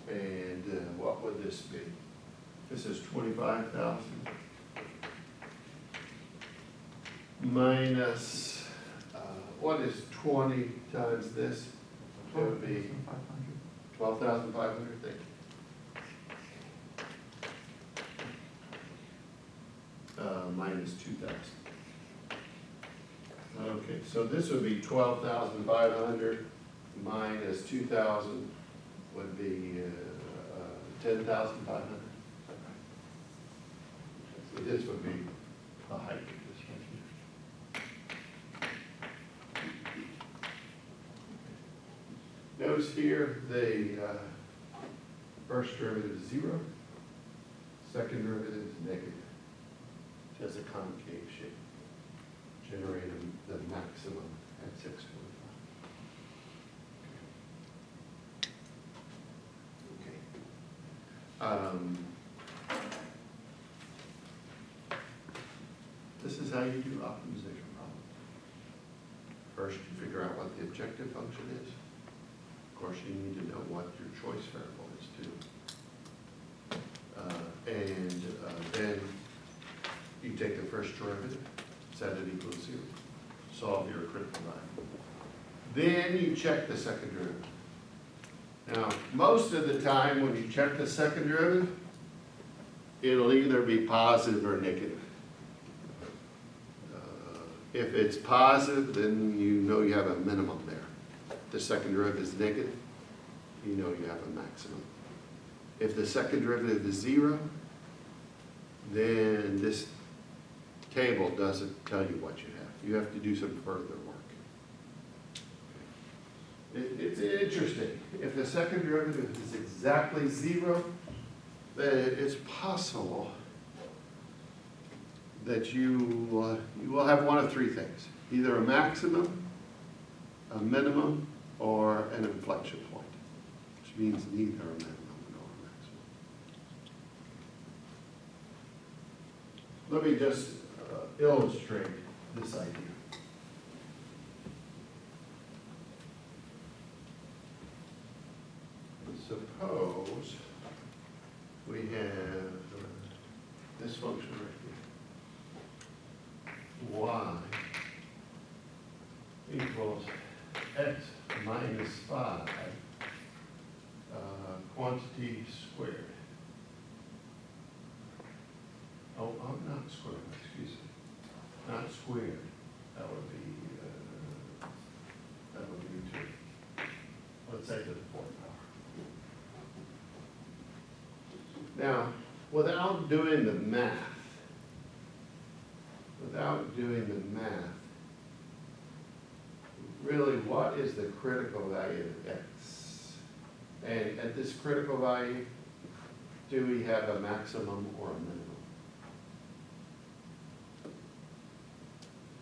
And what would this be? This is 25,000 minus, what is 20 times this? It would be 12,500, thank you. Minus 2,000. Okay, so this would be 12,500 minus 2,000 would be 10,500. So this would be the height of this right here. Notice here the first derivative is 0, second derivative is negative. It has a concave shape, generating the maximum at 6.5. This is how you do optimization problems. First, you figure out what the objective function is. Of course, you need to know what your choice variable is too. Then you take the first derivative, set it equal to 0, solve your critical value. Then you check the second derivative. Now, most of the time when you check the second derivative, it'll either be positive or negative. If it's positive, then you know you have a minimum there. If the second derivative is negative, you know you have a maximum. If the second derivative is 0, then this table doesn't tell you what you have. You have to do some further work. It's interesting. If the second derivative is exactly 0, then it's possible that you will have one of three things. Either a maximum, a minimum, or an inflection point, which means neither a minimum nor a maximum. Let me just illustrate this idea. Suppose we have this function right here. Y equals x minus 5 quantity squared. Oh, not squared, excuse me. Not squared. That would be 2. Let's say to the 4th power. Now, without doing the math, really, what is the critical value of x? And at this critical value, do we have a maximum or a minimum?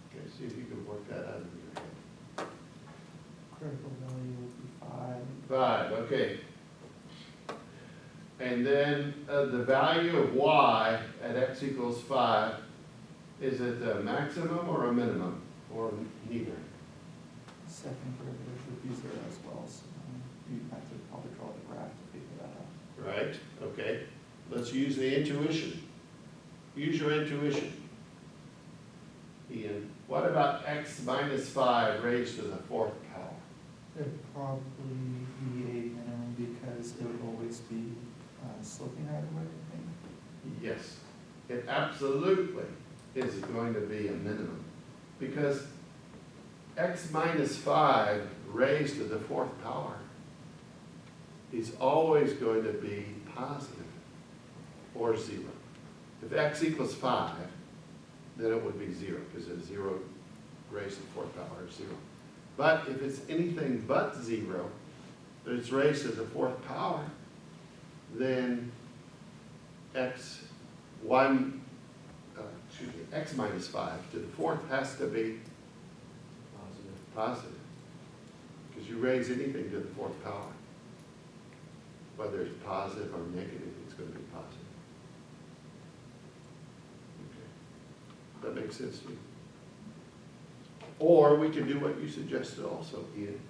Okay, see if you can work that out in your head. Critical value would be 5. 5, okay. And then the value of y at x equals 5, is it a maximum or a minimum, or neither? Second derivative would be 0 as well, so you have to probably draw the graph to figure that out. Right, okay. Let's use the intuition. Use your intuition. Ian, what about x minus 5 raised to the 4th power? It would probably be a minimum because it would always be sloping either way, I think. Yes, it absolutely is going to be a minimum, because x minus 5 raised to the 4th power is always going to be positive or 0. If x equals 5, then it would be 0, because a 0 raised to the 4th power is 0. But if it's anything but 0, that it's raised to the 4th power, then x minus 5 to the 4th has to be positive. Because you raise anything to the 4th power, whether it's positive or negative, it's going to be positive. Okay. That makes sense to you? Or we can do what you suggested also, Ian.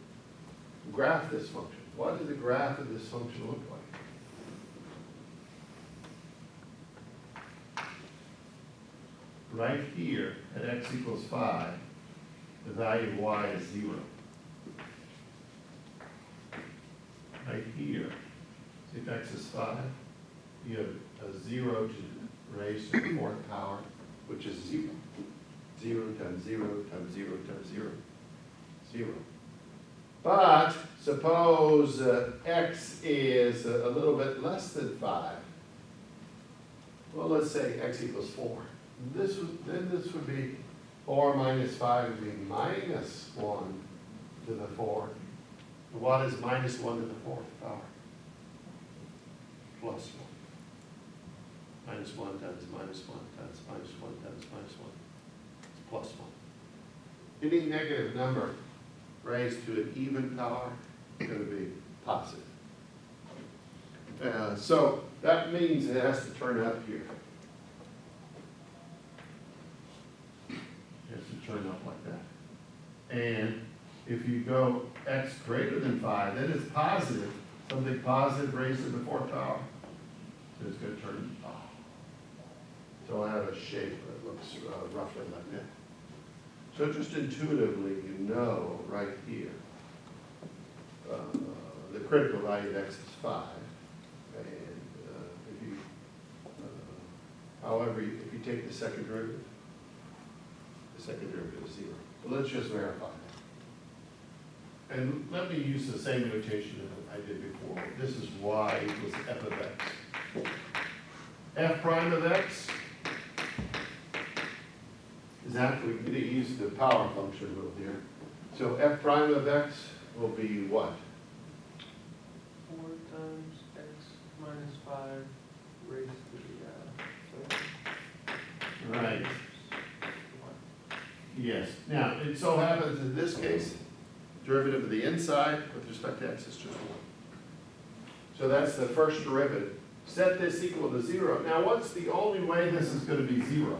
Graph this function. What does the graph of this function look like? right here at x equals 5, the value of y is 0. Right here, see if x is 5, you have a 0 raised to the 4th power, which is 0. 0 times 0 times 0 times 0. 0. But suppose x is a little bit less than 5. Well, let's say x equals 4. Then this would be 4 minus 5 would be minus 1 to the 4. What is minus 1 to the 4th power? Plus 1. Minus 1 times minus 1 times minus 1 times minus 1. It's plus 1. Any negative number raised to an even power is going to be positive. So that means it has to turn up here. It has to turn up like that. And if you go x greater than 5, then it's positive. Something positive raised to the 4th power. So it's going to turn up. So I'll have a shape that looks roughly like that. So just intuitively, you know right here, the critical value of x is 5. And if you, however, if you take the second derivative is 0. So let's just verify that. And let me use the same notation that I did before. This is y equals f of x. F prime of x is actually, we need to use the power function rule here. So f prime of x will be what? 4 times x minus 5 raised to the Right. 1. Yes. Now, it so happens in this case, derivative of the inside with respect to x is just 1. So that's the first derivative. Set this equal to 0. Now, what's the only way this is going to be 0?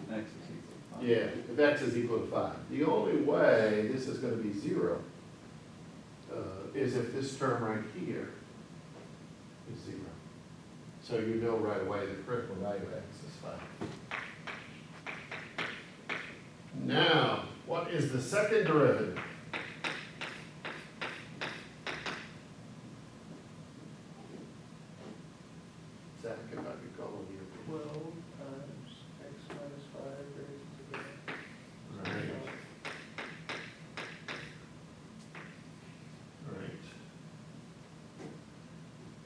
X is equal to 5. Yeah, if x is equal to 5. The only way this is going to be 0 is if this term right here is 0. So you know right away the critical value of x is 5. Now, what is the second derivative? Zach, if I could call on you. 12 times x minus 5 raised to the Right.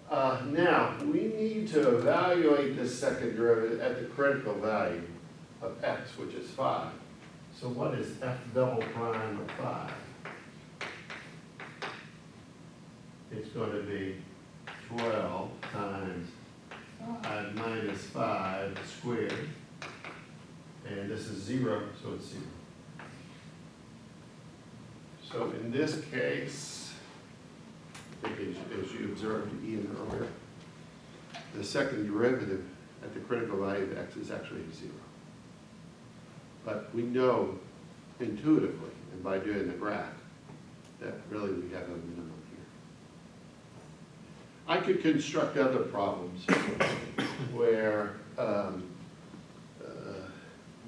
1. Now, we need to evaluate this second derivative at the critical value of x, which is 5. So what is f double prime of 5? It's going to be 12 times 5 minus 5 squared. And this is 0, so it's 0. So in this case, I think as you observed Ian earlier, the second derivative at the critical value of x is actually 0. But we know intuitively, and by doing the graph, that really we have a minimum here. I could construct other problems where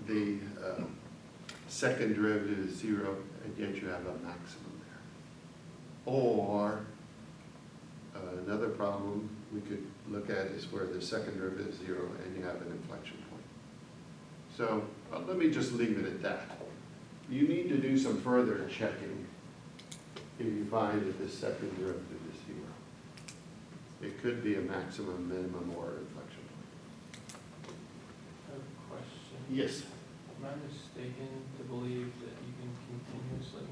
the second derivative is 0, and yet you have a maximum there. Or another problem we could look at is where the second derivative is 0 and you have an inflection point. So let me just leave it at that. You need to do some further checking if you find that the second derivative is 0. It could be a maximum, minimum, or inflection point. I have a question. Yes. Am I mistaken to believe that you can continuously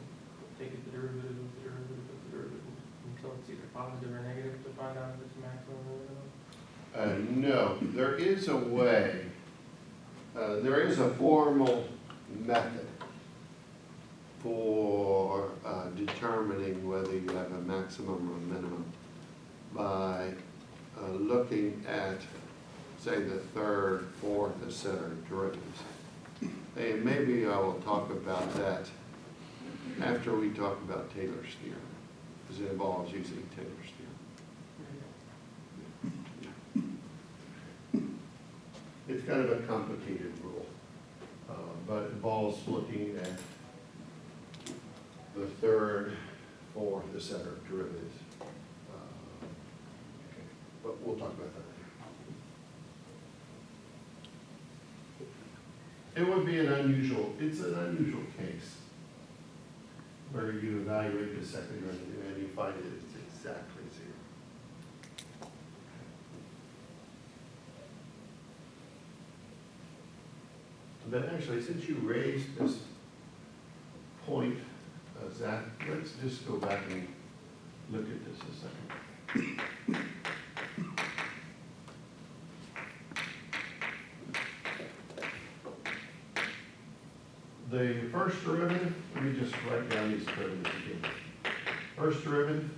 take the derivative of the derivative of the derivative until it's either positive or negative to find out if it's maximum or minimum? No, there is a way, there is a formal method for determining whether you have a maximum or minimum by looking at, say, the third, fourth, etc. derivatives. And maybe I will talk about that after we talk about Taylor's theorem, because it involves using Taylor's theorem. kind of a complicated rule, but it involves looking at the third, fourth, etc. derivatives. Okay, but we'll talk about that later. It would be it's an unusual case where you evaluate the second derivative and you find it's exactly zero. But actually, since you raised this point, Zach, let's just go back and look at this a second. The first derivative, let me just write down these derivatives again. First derivative,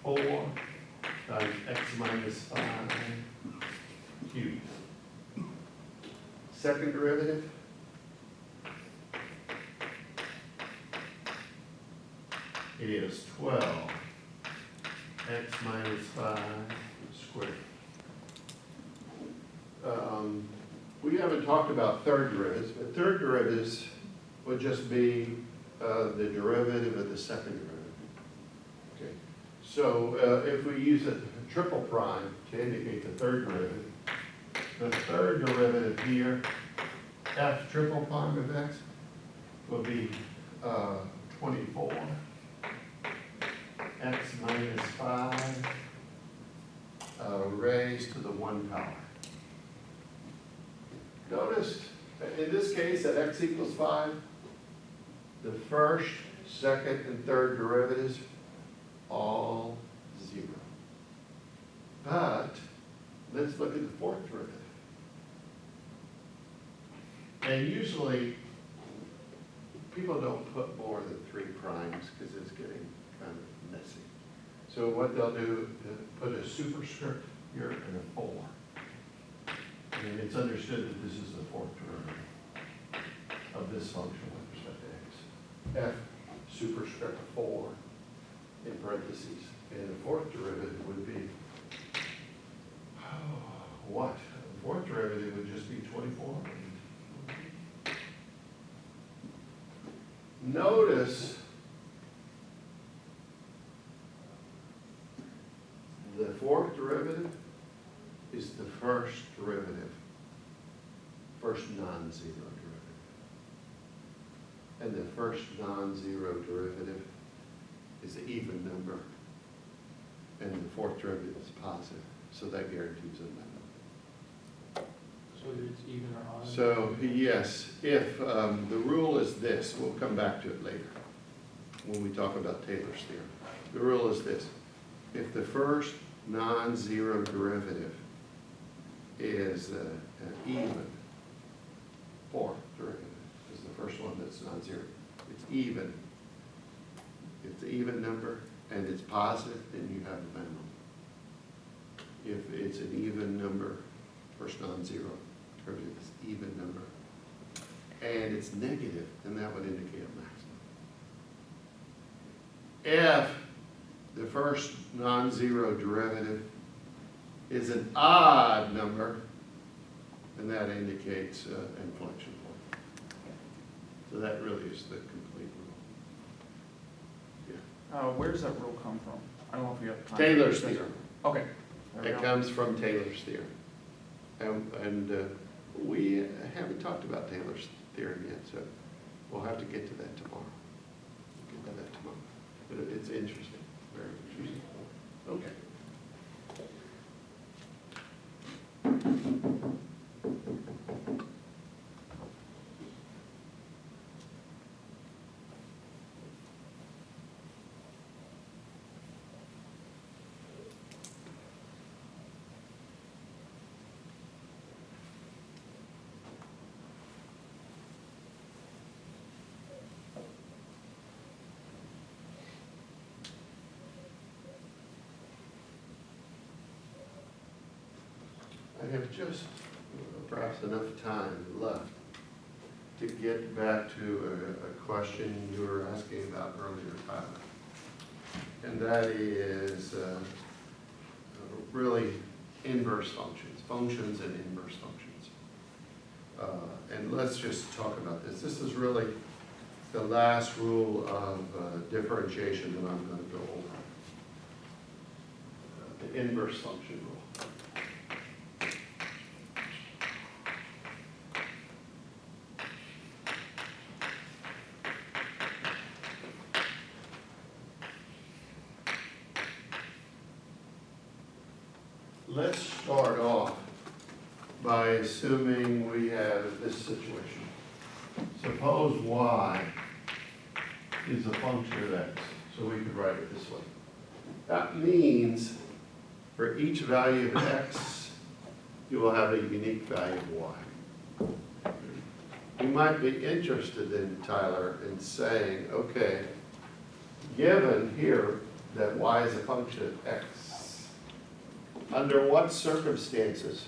4 times x minus 5 cubed. Second derivative, is 12 x minus 5 squared. We haven't talked about third derivatives, but third derivatives would just be the derivative of the second derivative. Okay. So if we use a triple prime to indicate the third derivative here, f triple prime of x, will be 24 x minus 5 raised to the 1 power. Notice, in this case, at x equals 5, the first, second, and third derivatives, all 0. But, let's look at the fourth derivative. And usually, people don't put more than 3 primes because it's getting kind of messy. So what they'll do is put a superscript here and a 4. And it's understood that this is the fourth derivative of this function with respect to x. F superscript 4 in parentheses. And the fourth derivative would be, what? The fourth derivative would just be 24. Notice the fourth derivative is the first derivative, first non-zero derivative. And the first non-zero derivative is an even number, and the fourth derivative is positive, so that guarantees a number. So either it's even or odd? So, yes, if the rule is this, we'll come back to it later when we talk about Taylor's theorem. The rule is this: if the first non-zero derivative is an even fourth derivative, is the first one that's non-zero, it's an even number, and it's positive, then you have a minimum. If it's an even number, first non-zero derivative is even number, and it's negative, then that would indicate a maximum. If the first non-zero derivative is an odd number, then that indicates an inflection point. So that really is the complete rule. Yeah. Where does that rule come from? I don't know if you have time. Taylor's theorem. Okay. There we It go. comes from Taylor's theorem. And we haven't talked about Taylor's theorem yet, so we'll have to get to that tomorrow. But it's interesting, very interesting. Okay. I have just perhaps enough time left to get back to a question you were asking about earlier, Tyler. And that is really inverse functions and inverse functions. And let's just talk about this. This is really the last rule of differentiation that I'm going to go over. The inverse function rule. Let's start off by assuming we have this situation. Suppose y is a function of x, so we could write it this way. That means for each value of x, you will have a unique value of y. You might be interested in, Tyler, in saying, okay, given here that y is a function of x, under what circumstances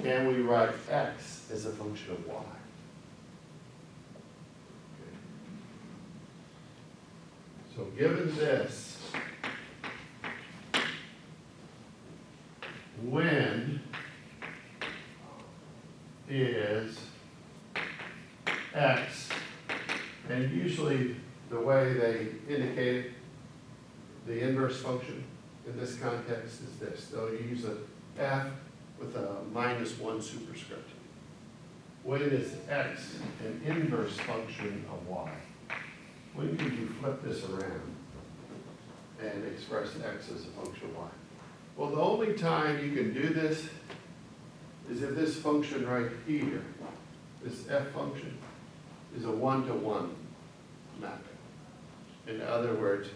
can we write x as a function of y? Okay. So given this, when is x, and usually the way they indicate the inverse function in this context is this. They'll use a f with a -1 superscript. When is x an inverse function of y? When could you flip this around and express x as a function of y? Well, the only time you can do this is if this function right here, this f function, is a 1-to-1 mapping. In other words,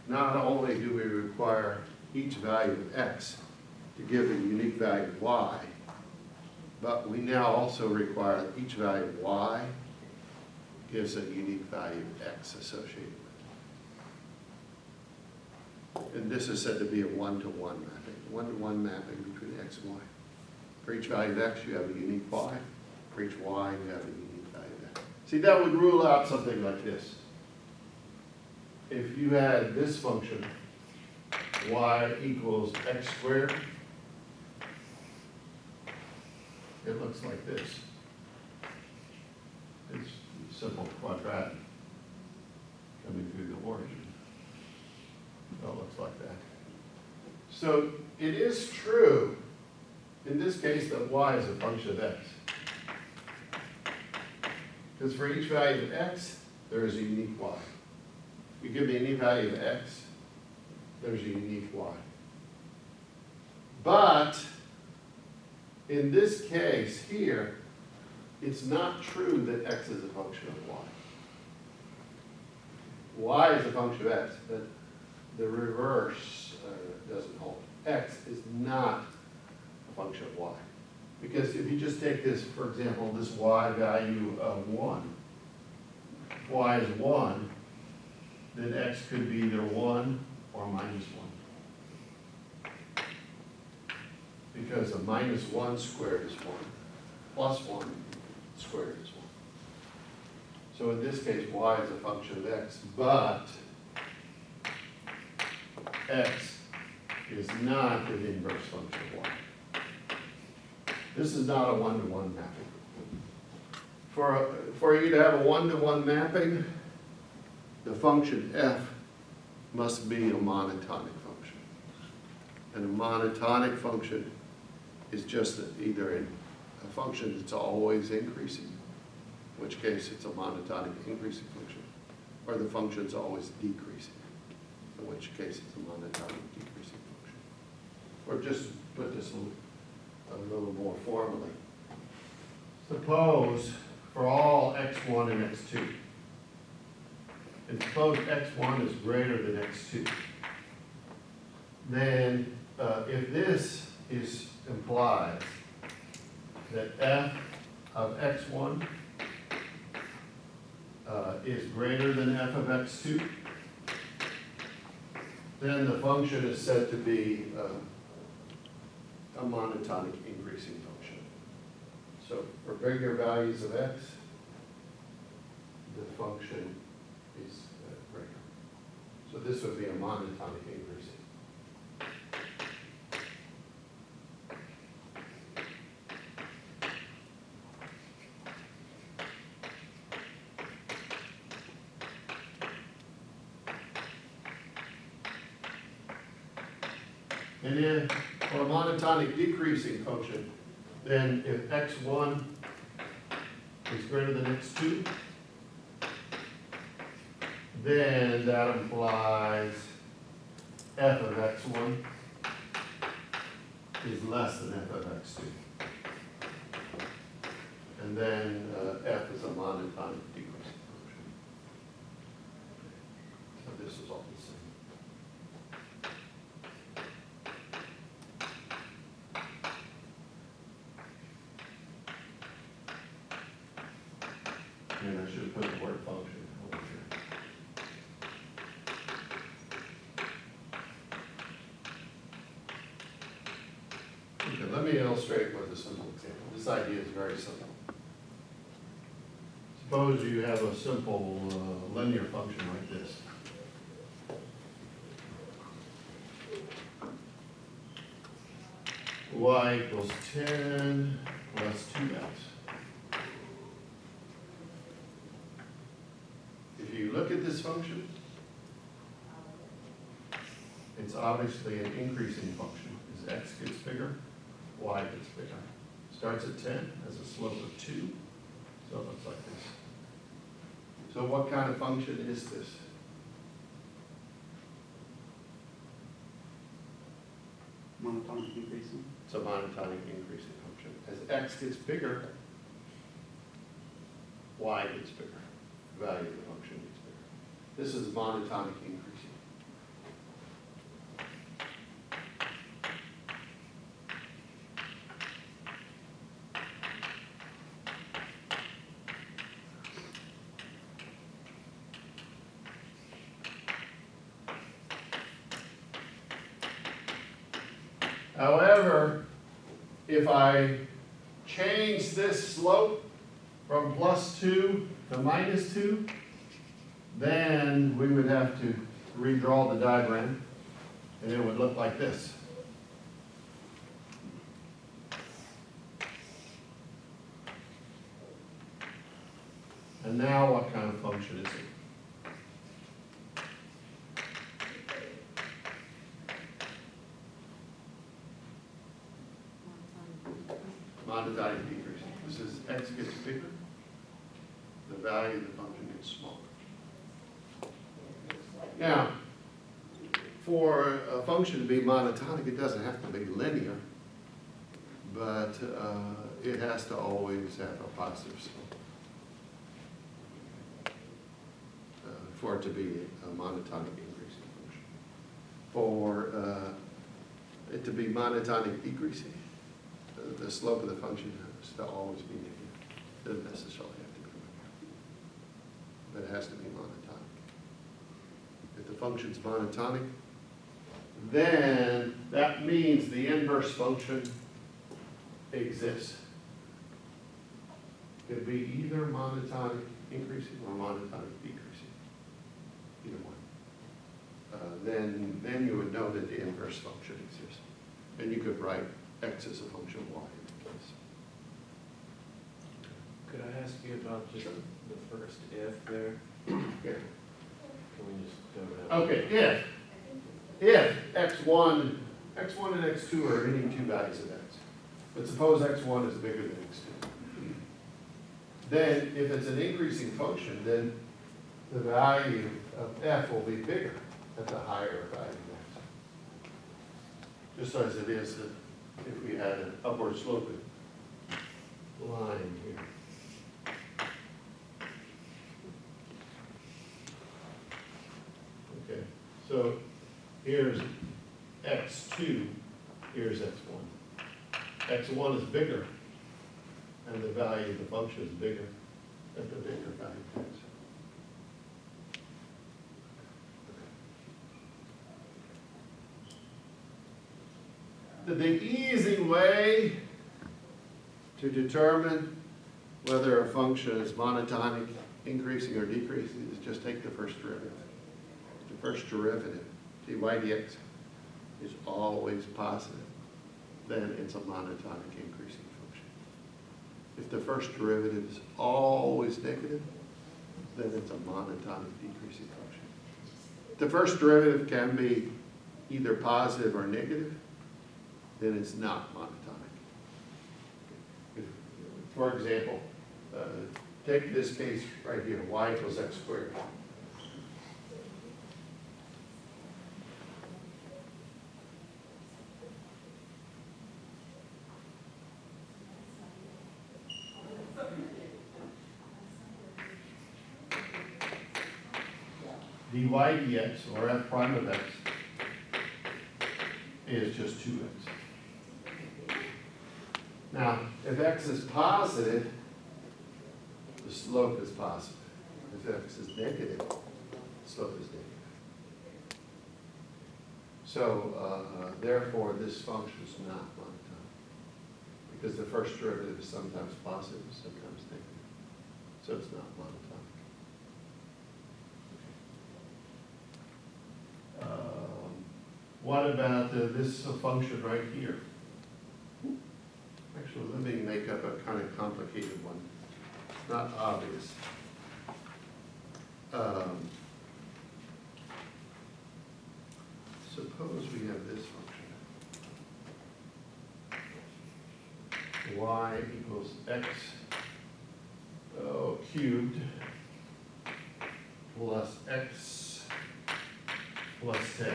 not only do we require each value of x to give a unique value of y, but we now also require that each value of y gives a unique value of x associated with it. And this is said to be a 1-to-1 mapping, 1-to-1 mapping between x and y. For each value of x, you have a unique y. For each y, you have a unique value of x. See, that would rule out something like this. If you had this function, y equals x squared, it looks like this. It's simple quadratic coming through the origin. So it looks like that. So it is true, in this case, that y is a function of x. Because for each value of x, there is a unique y. You give me any value of x, there's a unique y. But in this case here, it's not true that x is a function of y. Y is a function of x, but the reverse doesn't hold. X is not a function of y. Because if you just take this, for example, this y value of 1, if y is 1, then x could be either 1 or -1. Because a -1 squared is 1, plus 1 squared is 1. So in this case, y is a function of x, but x is not an inverse function of y. This is not a 1-to-1 mapping. For you to have a 1-to-1 mapping, the function f must be a monotonic function. And a monotonic function is just either a function that's always increasing, in which case it's a monotonic increasing function, or the function's always decreasing, in which case it's a monotonic decreasing function. Or just put this a little more formally. Suppose for all x1 and x2, and suppose x1 is greater than x2, then if this implies that f of x1 is greater than f of x2, then the function is said to be a monotonic increasing function. So for bigger values of x, the function is greater. So this would be a monotonic increasing. And then for a monotonic decreasing function, then if x1 is greater than x2, then that implies f of x1 is less than f of x2. And then f is a monotonic decreasing function. So this is all the same. And I should have put the word function over here. Okay, let me illustrate with a simple example. This idea is very simple. Suppose you have a simple linear function like this. Y equals 10 plus 2x. If you look at this function, it's obviously an increasing function. As x gets bigger, y gets bigger. Starts at 10, has a slope of 2, so it looks like this. So what kind of function is this? Monotonic increasing. It's a monotonic increasing function. As x gets bigger, y gets bigger. The value of the function gets bigger. This is monotonic increasing. However, if I change this slope from +2 to -2, then we would have to redraw the diagram, and it would look like this. And now what kind of function is it? Monotonic decreasing. This is x gets bigger, the value of the function gets smaller. Now, for a function to be monotonic, it doesn't have to be linear, but it has to always have a positive slope for it to be a monotonic increasing function. For it to be monotonic decreasing, the slope of the function has to always be negative. It doesn't necessarily have to be linear, but it has to be monotonic. If the function's monotonic, then that means the inverse function exists. It could be either monotonic increasing or monotonic decreasing, either one. Then you would know that the inverse function exists. And you could write x as a function of y in this case. Could I ask you about just the first if there? Yeah. Can we just go to that? Okay, if x1 and x2 are any two values of x, but suppose x1 is bigger than x2, then if it's an increasing function, then the value of f will be bigger at the higher value of x. Just as it is if we had an upward sloping line here. Okay, so here's x2, here's x1. x1 is bigger, and the value of the function is bigger at the bigger value of x. The easy way to determine whether a function is monotonic, increasing or decreasing is just take the first derivative. The first derivative, dy dx, is always positive, then it's a monotonic increasing function. If the first derivative is always negative, then it's a monotonic decreasing function. The first derivative can be either positive or negative, then it's not monotonic. For example, take this case right here, y equals x squared. dy dx, or f prime of x, is just 2x. Now, if x is positive, the slope is positive. If x is negative, the slope is negative. So, therefore, this function is not monotonic, because the first derivative is sometimes positive, sometimes negative. So it's not monotonic. What about this function right here? Actually, let me make up a kind of complicated one. It's not obvious. Suppose we have this function. Y equals x cubed plus x plus 10.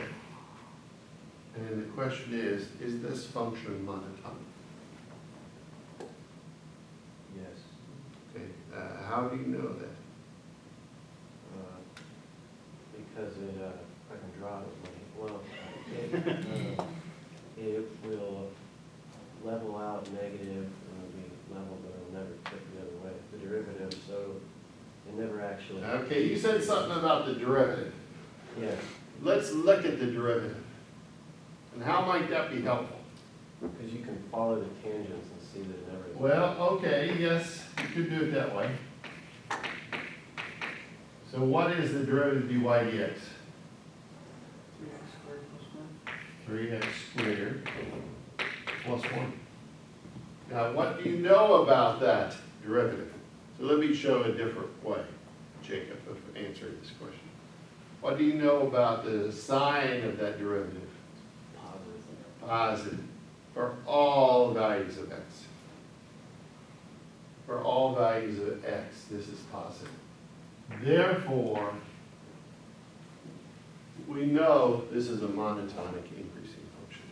And the question is this function monotonic? Yes. Okay, how do you know that? Because I can draw it with my, well, it will level out negative, and it'll be level, but it'll never tip the other way, the derivative, so it never actually. Okay, you said something about the derivative. Yeah, Let's look at the derivative. And how might that be helpful? because you can follow the tangents and see that it never. Well, okay, yes, you could do it that way. So what is the derivative of dy dx? 3x squared plus 1. Now, what do you know about that derivative? So let me show a different way, Jacob, of answering this question. What do you know about the sign of that derivative? Positive. For all values of x. For all values of x, this is positive. Therefore, we know this is a monotonic increasing function.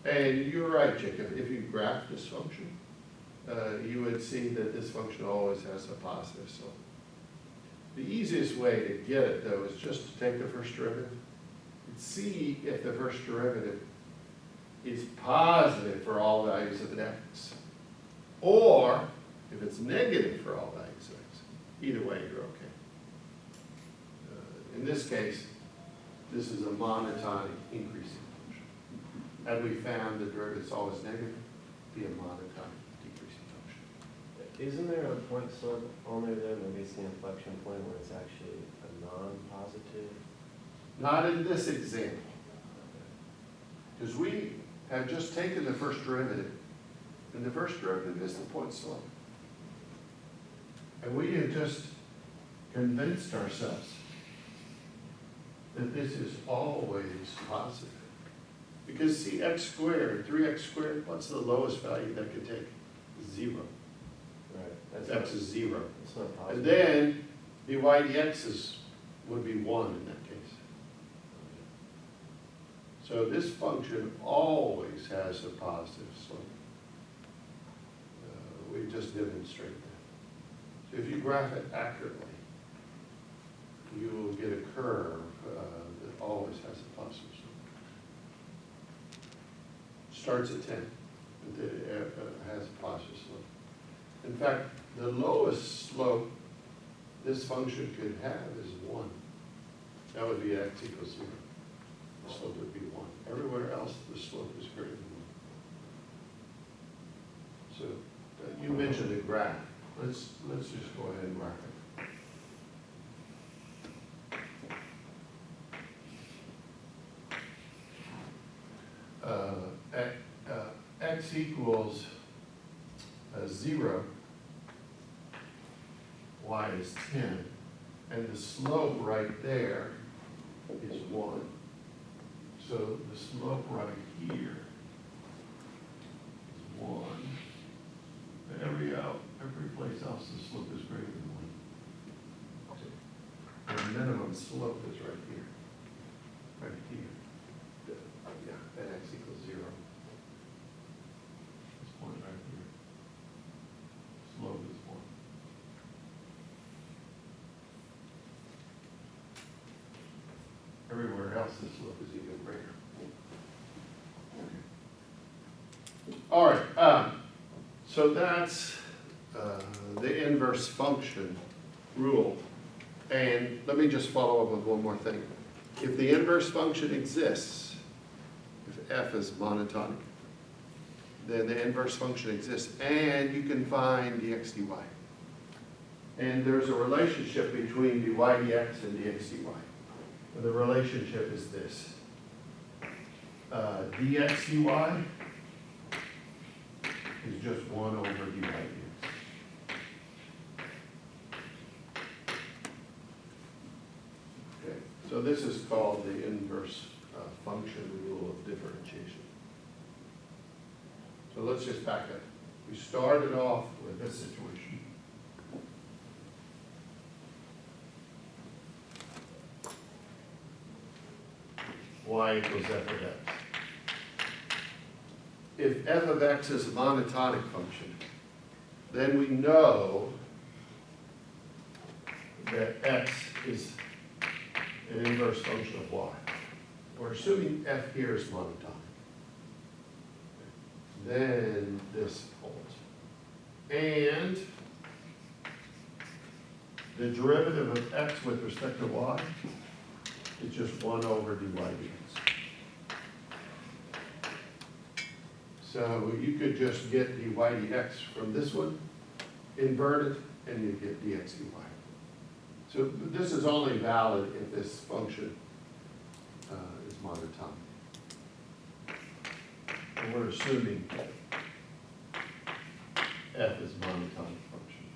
And you're right, Jacob, if you graph this function, you would see that this function always has a positive slope. The easiest way to get it, though, is just to take the first derivative and see if the first derivative is positive for all values of x, or if it's negative for all values of x. Either way, you're okay. In this case, this is a monotonic increasing function. Had we found the derivative is always negative, it'd be a monotonic decreasing function. Isn't there a point slope on there then, maybe it's the inflection point where it's actually a non-positive? Not in this example, because we have just taken the first derivative, and the first derivative is the point slope. And we have just convinced ourselves that this is always positive. Because see, x squared, 3x squared, what's the lowest value that could take? 0. Right. X is 0. It's not And positive. then dy dx would be 1 in that case. So this function always has a positive slope. We just demonstrated that. So if you graph it accurately, you will get a curve that always has a positive slope. Starts at 10, but it has a positive slope. In fact, the lowest slope this function could have is 1. That would be x equals 0. The slope would be 1. Everywhere else, the slope is greater than 1. So you mentioned the graph. Let's just go ahead and graph it. X equals 0, y is 10, and the slope right there is 1. So the slope right here is 1. Every place else, the slope is greater than 1. The minimum slope is right here. Right here. Yeah, at x equals 0. This point right here. Slope is 1. Everywhere else, the slope is even greater. All right, so that's the inverse function rule. And let me just follow up with one more thing. If the inverse function exists, if f is monotonic, then the inverse function exists, and you can find dx dy. And there's a relationship between dy dx and dx dy. And the relationship is this. Dx dy is just 1 over dy dx. Okay, so this is called the inverse function rule of differentiation. So let's just back up. We started off with this situation. Y equals f of x. If f of x is a monotonic function, then we know that x is an inverse function of y. We're assuming f here is monotonic. Then this holds. And the derivative of x with respect to y is just 1 over dy dx. So you could just get dy dx from this one, invert it, and you get dx dy. So this is only valid if this function is monotonic. And we're assuming f is monotonic function.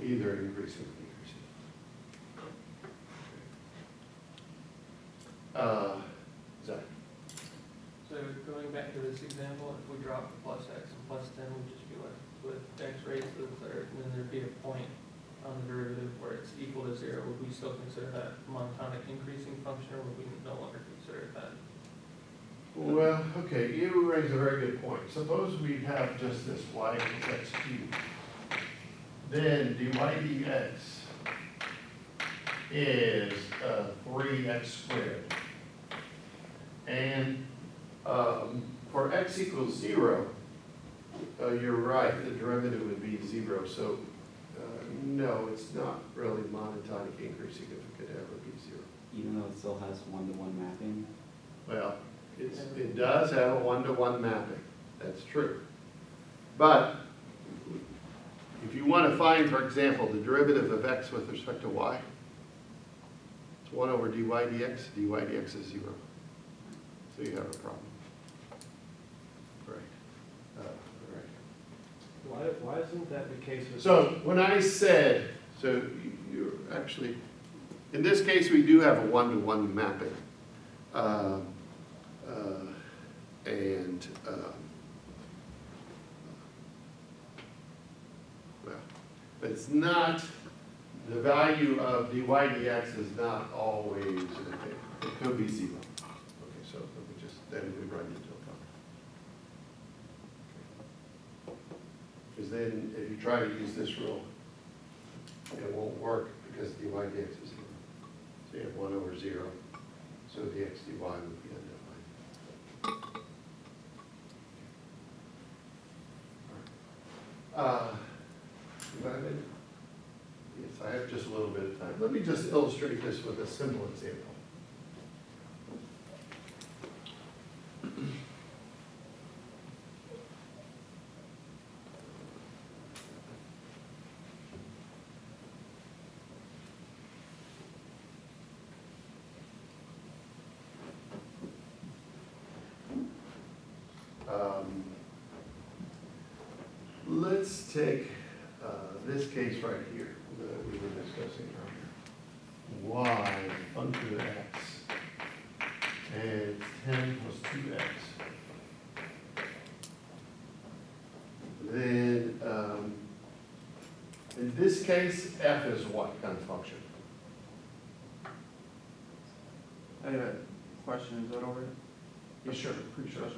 Either increasing or decreasing. Zach? So going back to this example, if we drop the plus x and plus 10, we'd just be left with x raised to the third, and then there'd be a point on the derivative where it's equal to 0. Would we still consider that monotonic increasing function, or would we no longer consider it that? Well, okay, you raise a very good point. Suppose we have just this y equals x cubed. Then dy dx is 3x squared. And for x equals 0, you're right, the derivative would be 0. So no, it's not really monotonic increasing if it could ever be 0. Even though it still has 1-to-1 mapping? Well, it does have a 1-to-1 mapping. That's true. But if you want to find, for example, the derivative of x with respect to y, it's 1 over dy dx. Dy dx is 0. So you have a problem. Right. Right. Why isn't that the case with? So when I said, so you're actually, in this case, we do have a 1-to-1 mapping. Well, but it's not, the value of dy dx is not always, it could be 0. Okay, so let me just, then we run into a problem. Because then if you try to use this rule, it won't work because dy dx is 0. So you have 1 over 0. So dx dy would be undefined. Yes, I have just a little bit of time. Let me just illustrate this with a simple example. Let's take this case right here. that we were discussing earlier. Y, function of x, and it's 10 plus 2x. Then, in this case, f is what kind of function? I have a question, is that over? Yeah, sure, sure.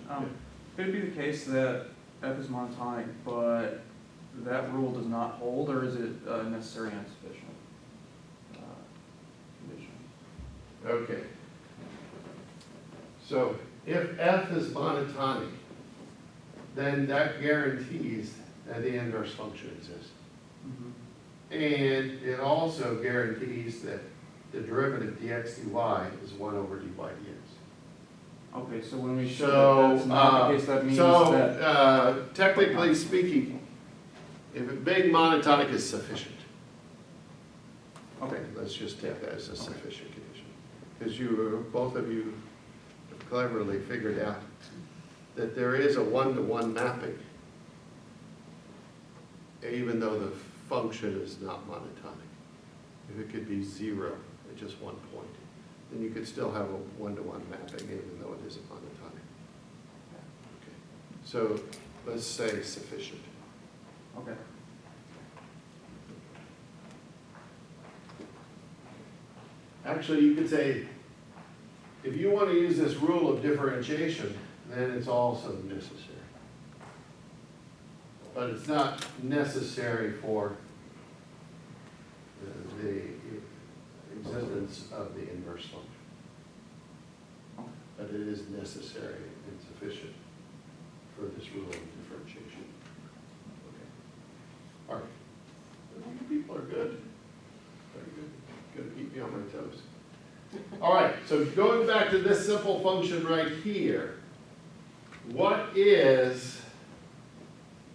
Could it be the case that f is monotonic, but that rule does not hold, or is it necessary and sufficient condition? Okay. So if f is monotonic, then that guarantees that the inverse function exists. And it also guarantees that the derivative dx dy is 1 over dy dx. Okay, so when we show So, that that's not the case, that means that, technically speaking, if it being monotonic is sufficient, okay, let's just take that as a sufficient condition. Because you, both of you have cleverly figured out that there is a one-to-one mapping, even though the function is not monotonic. If it could be 0 at just one point, then you could still have a one-to-one mapping even though it isn't monotonic. Okay. So let's say sufficient. okay. Actually, you could say, if you want to use this rule of differentiation, then it's also necessary. But it's not necessary for the existence of the inverse function. But it is necessary and sufficient for this rule of differentiation. Okay. All right. You people are good. Very good. Gonna keep me on my toes. All right, so going back to this simple function right here, what is